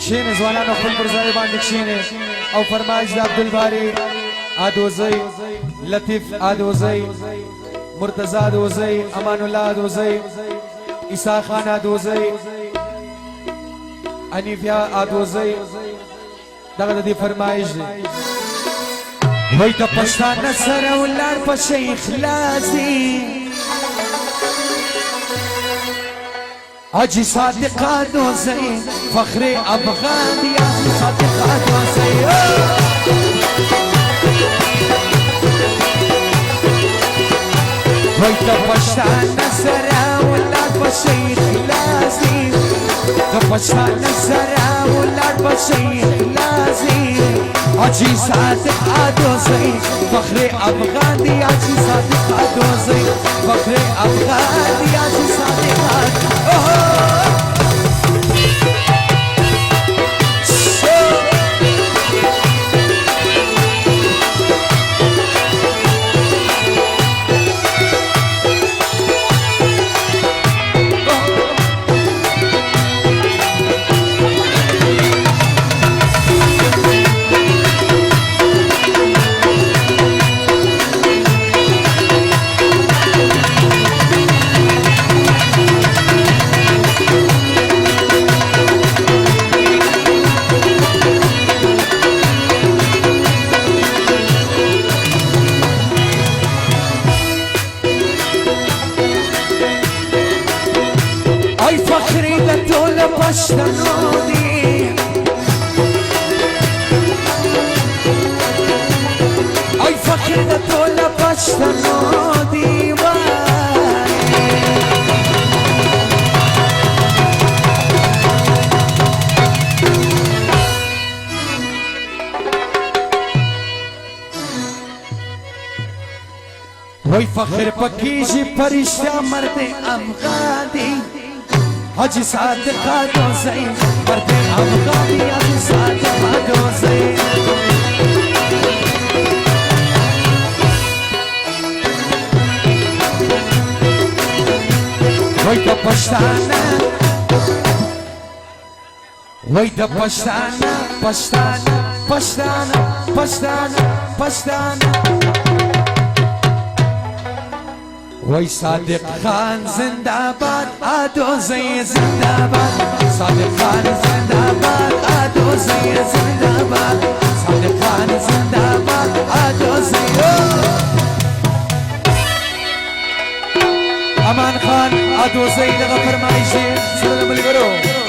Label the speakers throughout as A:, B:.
A: کشینه زوانانو خپل پر ځای باندې کشینه او فرمایش د عبدالباری ادوزی لطیف ادوزی مرتضی ادوزی امان الله ادوزی عیسی خان ادوزی انیفیا ادوزی دغه د فرمایش دی وای د پښتانه سره ولر په شیخ لازم حاجی صادق ادوزی فخر افغان یا صادق ادوزی وای د پښتانه سره ولر په شیخ لازم د پښتانه سره ولر په شیخ لازم حاجی صادق ادوزی فخر افغان دی حاجی صادق ادوزی فخر افغان دی حاجی صادق ay fakir da tola pashtanodi وای فخر پکیجی فرشتہ مرد افغانی حاجی صادق ادوزی مرد افغانی حاجی صادق ادوزی وای د پښتانه وای د پښتانه پښتانه پښتانه پښتانه پښتانه وای صادق خان زنده‌باد ادوزی زنده‌باد صادق خان زنده‌باد ادوزی زنده‌باد صادق خان زنده‌باد ادوزی امان خان ادوزی دغه فرمایش سره ملګرو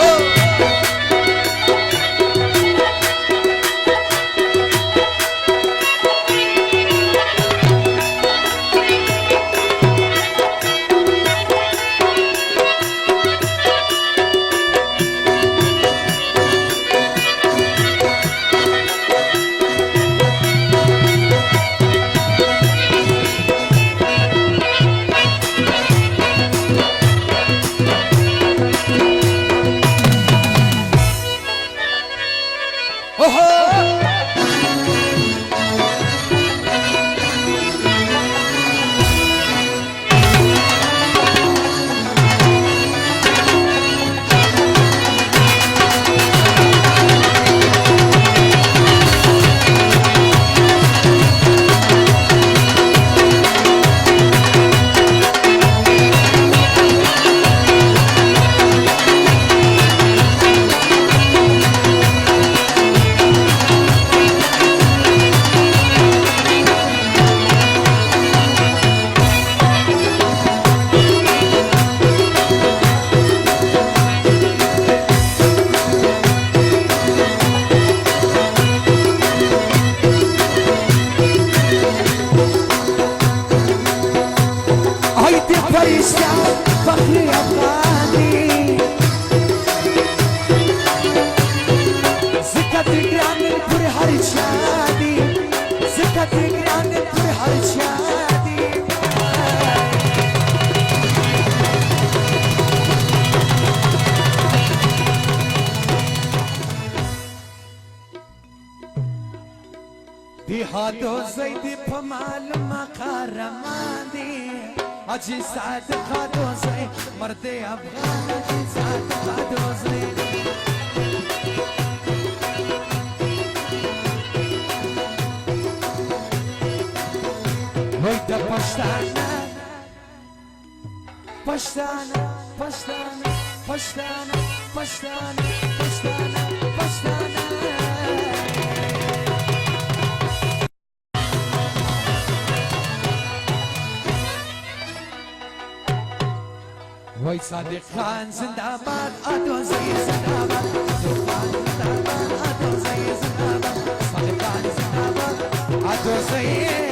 A: ادوزی په معلومه قهرمان دی حاجی صادق ادوزی مرد افغان حاجی صادق ادوزی پشتانه پشتانه پشتانه پشتانه پشتانه پشتانه پشتانه وای صادق خان زنداباد آدوزی زنداباد صادق خان زنداباد آدوزی زنداباد صادق خان زنداباد آدوزی